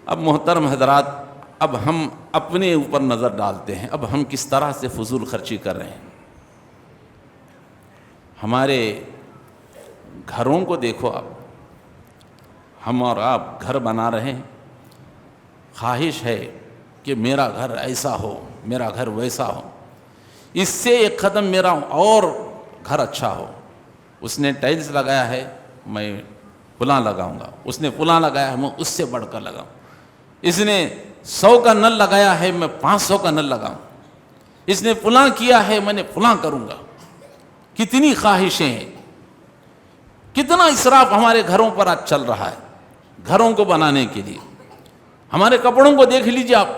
اب محترم حضرات، اب ہم اپنے اوپر نظر ڈالتے ہیں، اب ہم کس طرح سے فضول خرچی کر رہے ہیں۔ ہمارے گھروں کو دیکھو، آپ ہم اور آپ گھر بنا رہے ہیں، خواہش ہے کہ میرا گھر ایسا ہو، میرا گھر ویسا ہو، اس سے ایک قدم میرا اور گھر اچھا ہو۔ اس نے ٹائلز لگایا ہے، میں فلاں لگاؤں گا، اس نے فلاں لگایا ہے، میں اس سے بڑھ کر لگاؤں، اس نے 100 کا نل لگایا ہے، میں 500 کا نل لگاؤں، اس نے فلاں کیا ہے، میں نے فلاں کروں گا۔ کتنی خواہشیں ہیں، کتنا اسراف ہمارے گھروں پر آج چل رہا ہے گھروں کو بنانے کے لیے۔ ہمارے کپڑوں کو دیکھ لیجیے آپ،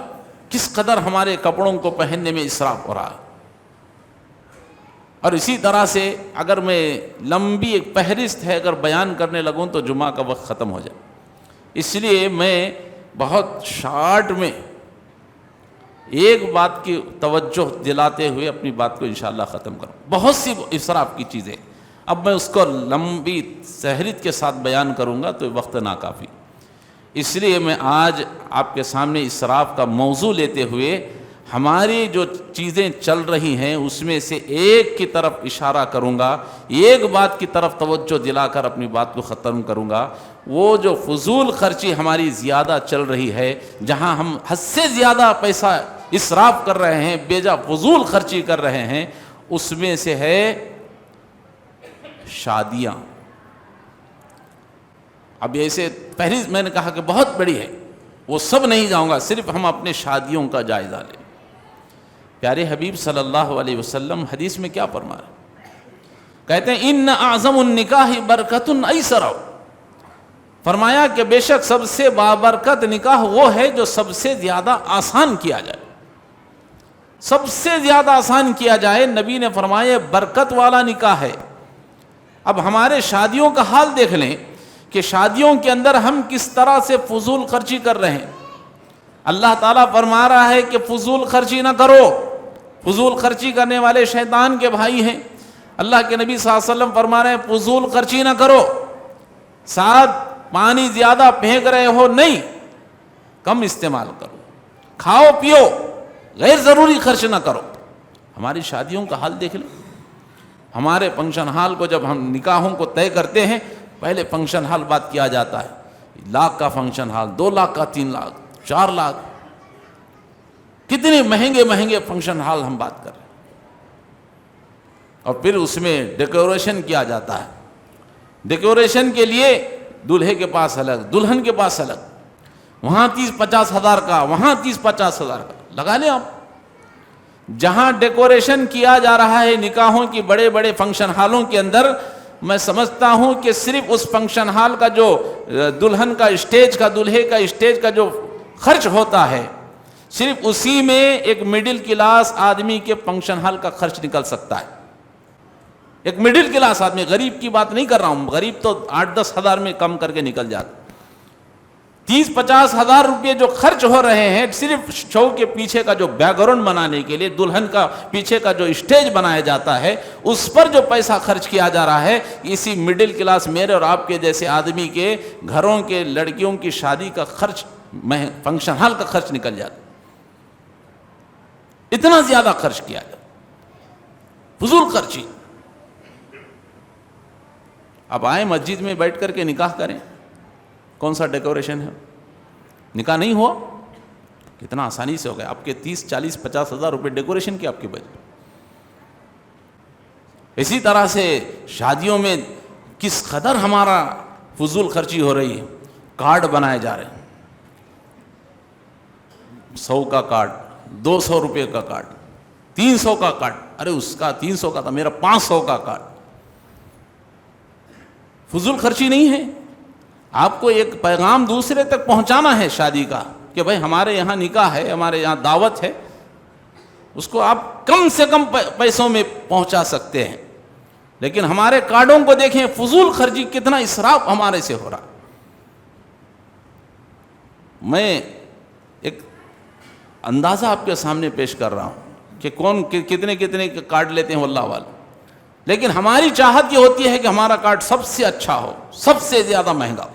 کس قدر ہمارے کپڑوں کو پہننے میں اسراف ہو رہا ہے۔ اور اسی طرح سے اگر میں لمبی ایک فہرست ہے اگر بیان کرنے لگوں تو جمعہ کا وقت ختم ہو جائے، اس لیے میں بہت شارٹ میں ایک بات کی توجہ دلاتے ہوئے اپنی بات کو انشاءاللہ ختم کروں۔ بہت سی اسراف کی چیزیں، اب میں اس کو لمبی فہرست کے ساتھ بیان کروں گا تو وقت ناکافی، اس لیے میں آج آپ کے سامنے اسراف کا موضوع لیتے ہوئے ہماری جو چیزیں چل رہی ہیں اس میں سے ایک کی طرف اشارہ کروں گا، ایک بات کی طرف توجہ دلا کر اپنی بات کو ختم کروں گا۔ وہ جو فضول خرچی ہماری زیادہ چل رہی ہے، جہاں ہم حد سے زیادہ پیسہ اسراف کر رہے ہیں، بیجا فضول خرچی کر رہے ہیں، اس میں سے ہے شادیاں۔ اب ایسے فہرست میں نے کہا کہ بہت بڑی ہے، وہ سب نہیں جاؤں گا، صرف ہم اپنے شادیوں کا جائزہ لیں۔ پیارے حبیب صلی اللہ علیہ وسلم حدیث میں کیا فرما رہے، کہتے ہیں ان اعظم النکاح برکت ایسر، فرمایا کہ بے شک سب سے بابرکت نکاح وہ ہے جو سب سے زیادہ آسان کیا جائے، سب سے زیادہ آسان کیا جائے۔ نبی نے فرمایا برکت والا نکاح ہے۔ اب ہمارے شادیوں کا حال دیکھ لیں کہ شادیوں کے اندر ہم کس طرح سے فضول خرچی کر رہے ہیں۔ اللہ تعالیٰ فرما رہا ہے کہ فضول خرچی نہ کرو، فضول خرچی کرنے والے شیطان کے بھائی ہیں۔ اللہ کے نبی صلی اللہ علیہ وسلم فرما رہے ہیں فضول خرچی نہ کرو، ساتھ پانی زیادہ پھینک رہے ہو نہیں، کم استعمال کرو، کھاؤ پیو، غیر ضروری خرچ نہ کرو۔ ہماری شادیوں کا حال دیکھ لیں، ہمارے فنکشن ہال کو جب ہم نکاحوں کو طے کرتے ہیں، پہلے فنکشن ہال بات کیا جاتا ہے، 1 لاکھ کا فنکشن ہال، 2 لاکھ کا، 3 لاکھ، 4 لاکھ، کتنے مہنگے مہنگے فنکشن ہال ہم بات کر رہے ہیں۔ اور پھر اس میں ڈیکوریشن کیا جاتا ہے، ڈیکوریشن کے لیے دولہے کے پاس الگ، دلہن کے پاس الگ، وہاں 30-50 ہزار کا، وہاں 30-50 ہزار کا لگا لیں آپ۔ جہاں ڈیکوریشن کیا جا رہا ہے نکاحوں کی بڑے بڑے فنکشن ہالوں کے اندر، میں سمجھتا ہوں کہ صرف اس فنکشن ہال کا جو دلہن کا اسٹیج کا، دولہے کا اسٹیج کا جو خرچ ہوتا ہے، صرف اسی میں ایک مڈل کلاس آدمی کے فنکشن ہال کا خرچ نکل سکتا ہے۔ ایک مڈل کلاس آدمی، غریب کی بات نہیں کر رہا ہوں، غریب تو 8-10 ہزار میں کم کر کے نکل جاتا۔ 30-50 ہزار روپے جو خرچ ہو رہے ہیں صرف شو کے پیچھے کا جو بیک گراؤنڈ بنانے کے لیے، دلہن کا پیچھے کا جو اسٹیج بنایا جاتا ہے، اس پر جو پیسہ خرچ کیا جا رہا ہے، اسی مڈل کلاس میرے اور آپ کے جیسے آدمی کے گھروں کے لڑکیوں کی شادی کا خرچ، فنکشن ہال کا خرچ نکل جاتا، اتنا زیادہ خرچ کیا جاتا، فضول خرچی۔ اب آئیں مسجد میں بیٹھ کر کے نکاح کریں، کون سا ڈیکوریشن ہے؟ نکاح نہیں ہوا، کتنا آسانی سے ہو گیا، آپ کے 30-40-50 ہزار روپے ڈیکوریشن کے آپ کے بجٹ۔ اسی طرح سے شادیوں میں کس قدر ہمارا فضول خرچی ہو رہی ہے، کارڈ بنائے جا رہے ہیں، 100 کا کارڈ، 200 روپے کا کارڈ، 300 کا کارڈ، ارے اس کا 300 کا تھا، میرا 500 کا کارڈ۔ فضول خرچی نہیں ہے، آپ کو ایک پیغام دوسرے تک پہنچانا ہے شادی کا کہ بھائی ہمارے یہاں نکاح ہے، ہمارے یہاں دعوت ہے، اس کو آپ کم سے کم پیسوں میں پہنچا سکتے ہیں۔ لیکن ہمارے کارڈوں کو دیکھیں، فضول خرچی کتنا اسراف ہمارے سے ہو رہا۔ میں ایک اندازہ آپ کے سامنے پیش کر رہا ہوں کہ کون کتنے کتنے کارڈ لیتے ہیں واللہ والا، لیکن ہماری چاہت یہ ہوتی ہے کہ ہمارا کارڈ سب سے اچھا ہو، سب سے زیادہ مہنگا ہو۔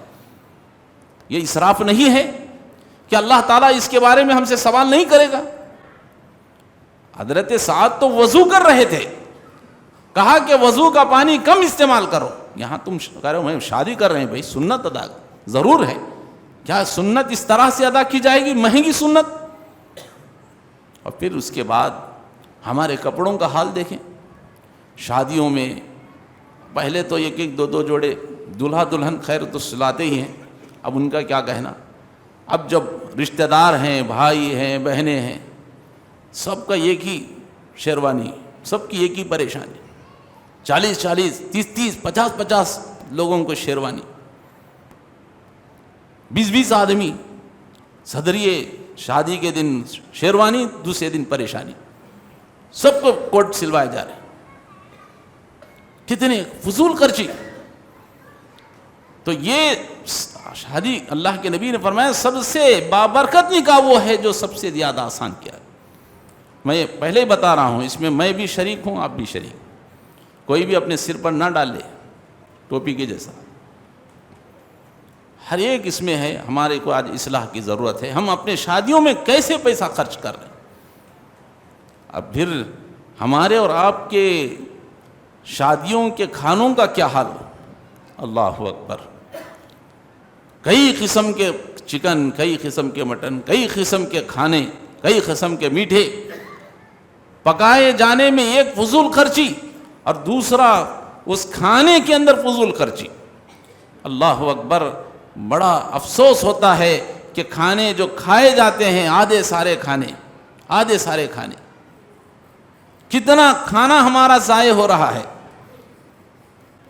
یہ اسراف نہیں ہے کہ اللہ تعالیٰ اس کے بارے میں ہم سے سوال نہیں کرے گا؟ حضرت سعد تو وضو کر رہے تھے، کہا کہ وضو کا پانی کم استعمال کرو. یہاں تم کہہ رہے ہو میں شادی کر رہے ہیں، بھائی سنت ادا ضرور ہے. کیا سنت اس طرح سے ادا کی جائے گی؟ مہنگی سنت. اور پھر اس کے بعد ہمارے کپڑوں کا حال دیکھیں. شادیوں میں پہلے تو ایک ایک دو دو جوڑے دلہا دلہن خیر تو سلاتے ہی ہیں، اب ان کا کیا کہنا. اب جب رشتہ دار ہیں، بھائی ہیں، بہنیں ہیں، سب کا ایک ہی شیروانی، سب کی ایک ہی پریشانی. 40 30 50 لوگوں کو شیروانی، 20 آدمی صدریے شادی کے دن شیروانی، دوسرے دن پریشانی. سب کو کوٹ سلوائے جا رہے ہیں. کتنے فضول خرچی. تو یہ شادی اللہ کے نبی نے فرمایا سب سے بابرکت نکاح وہ ہے جو سب سے زیادہ آسان کیا ہے. میں پہلے ہی بتا رہا ہوں، اس میں میں بھی شریک ہوں، آپ بھی شریک. کوئی بھی اپنے سر پر نہ ڈال لے ٹوپی کے جیسا. ہر ایک اس میں ہے. ہمارے کو آج اصلاح کی ضرورت ہے. ہم اپنے شادیوں میں کیسے پیسہ خرچ کر رہے ہیں. اب پھر ہمارے اور آپ کے شادیوں کے کھانوں کا کیا حال ہو. اللہ اکبر. کئی قسم کے چکن، کئی قسم کے مٹن، کئی قسم کے کھانے، کئی قسم کے میٹھے پکائے جانے میں ایک فضول خرچی، اور دوسرا اس کھانے کے اندر فضول خرچی. اللہ اکبر. بڑا افسوس ہوتا ہے کہ کھانے جو کھائے جاتے ہیں آدھے سارے کھانے کتنا کھانا ہمارا ضائع ہو رہا ہے.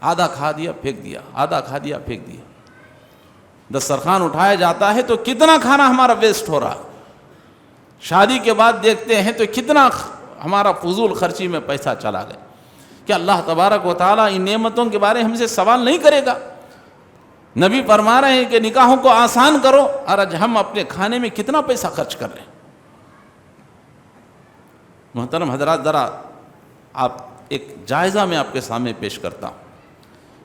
آدھا کھا دیا پھینک دیا، آدھا کھا دیا پھینک دیا. دسترخوان اٹھایا جاتا ہے تو کتنا کھانا ہمارا ویسٹ ہو رہا. شادی کے بعد دیکھتے ہیں تو کتنا ہمارا فضول خرچی میں پیسہ چلا گیا. کہ اللہ تبارک و تعالیٰ ان نعمتوں کے بارے ہم سے سوال نہیں کرے گا. نبی فرما رہے ہیں کہ نکاحوں کو آسان کرو، اور آج ہم اپنے کھانے میں کتنا پیسہ خرچ کر رہے ہیں. محترم حضرات، ذرا آپ ایک جائزہ میں آپ کے سامنے پیش کرتا ہوں.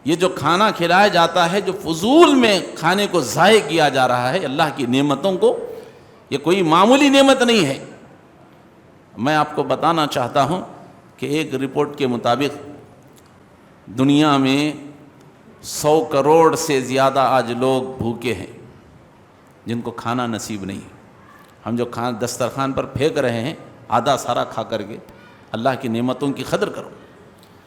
یہ جو کھانا کھلایا جاتا ہے، جو فضول میں کھانے کو ضائع کیا جا رہا ہے اللہ کی نعمتوں کو، یہ کوئی معمولی نعمت نہیں ہے. میں آپ کو بتانا چاہتا ہوں کہ ایک رپورٹ کے مطابق دنیا میں 100 کروڑ سے زیادہ آج لوگ بھوکے ہیں جن کو کھانا نصیب نہیں. ہم جو کھانا دسترخوان پر پھینک رہے ہیں آدھا سارا کھا کر کے اللہ کی نعمتوں کی قدر کرو.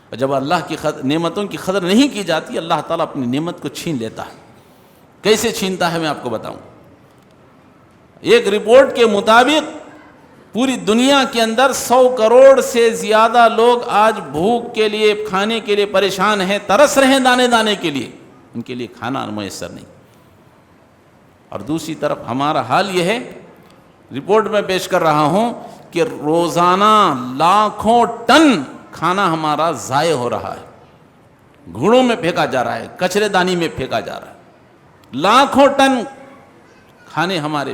اور جب اللہ کی نعمتوں کی قدر نہیں کی جاتی، اللہ تعالیٰ اپنی نعمت کو چھین لیتا ہے. کیسے چھینتا ہے میں آپ کو بتاؤں. ایک رپورٹ کے مطابق پوری دنیا کے اندر 100 کروڑ سے زیادہ لوگ آج بھوک کے لیے، کھانے کے لیے پریشان ہیں، ترس رہے ہیں دانے دانے کے لیے. ان کے لیے کھانا میسر نہیں. اور دوسری طرف ہمارا حال یہ ہے، رپورٹ میں پیش کر رہا ہوں کہ روزانہ لاکھوں ٹن کھانا ہمارا ضائع ہو رہا ہے. گھوڑوں میں پھینکا جا رہا ہے، کچرے دانی میں پھینکا جا رہا ہے. لاکھوں ٹن کھانے ہمارے.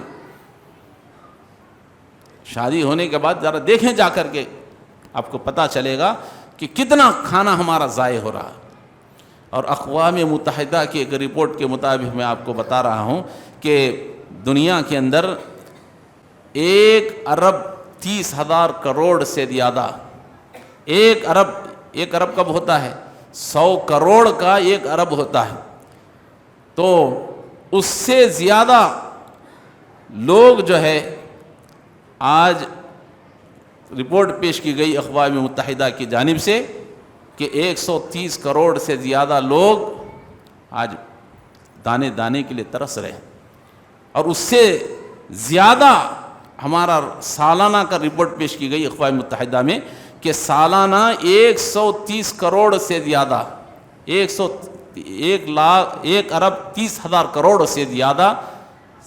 شادی ہونے کے بعد ذرا دیکھیں جا کر کے، آپ کو پتہ چلے گا کہ کتنا کھانا ہمارا ضائع ہو رہا ہے. اور اقوام متحدہ کی ایک رپورٹ کے مطابق میں آپ کو بتا رہا ہوں کہ دنیا کے اندر 1 ارب 30,000 کروڑ سے زیادہ، 1 ارب کب ہوتا ہے؟ 100 کروڑ کا 1 ارب ہوتا ہے. تو اس سے زیادہ لوگ جو ہے، آج رپورٹ پیش کی گئی اقوام متحدہ کی جانب سے کہ 130 کروڑ سے زیادہ لوگ آج دانے دانے کے لیے ترس رہے ہیں. اور اس سے زیادہ ہمارا سالانہ کا رپورٹ پیش کی گئی اقوام متحدہ میں کہ سالانہ 130 کروڑ سے زیادہ، 1 ارب 30,000 کروڑ سے زیادہ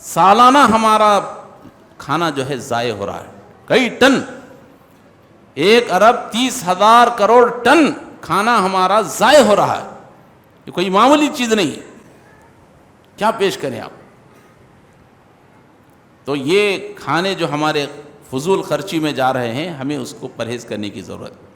سالانہ ہمارا کھانا جو ہے ضائع ہو رہا ہے. کئی ٹن، 1 ارب 30,000 کروڑ ٹن کھانا ہمارا ضائع ہو رہا ہے. یہ کوئی معمولی چیز نہیں ہے. کیا پیش کریں آپ. تو یہ کھانے جو ہمارے فضول خرچی میں جا رہے ہیں، ہمیں اس کو پرہیز کرنے کی ضرورت ہے.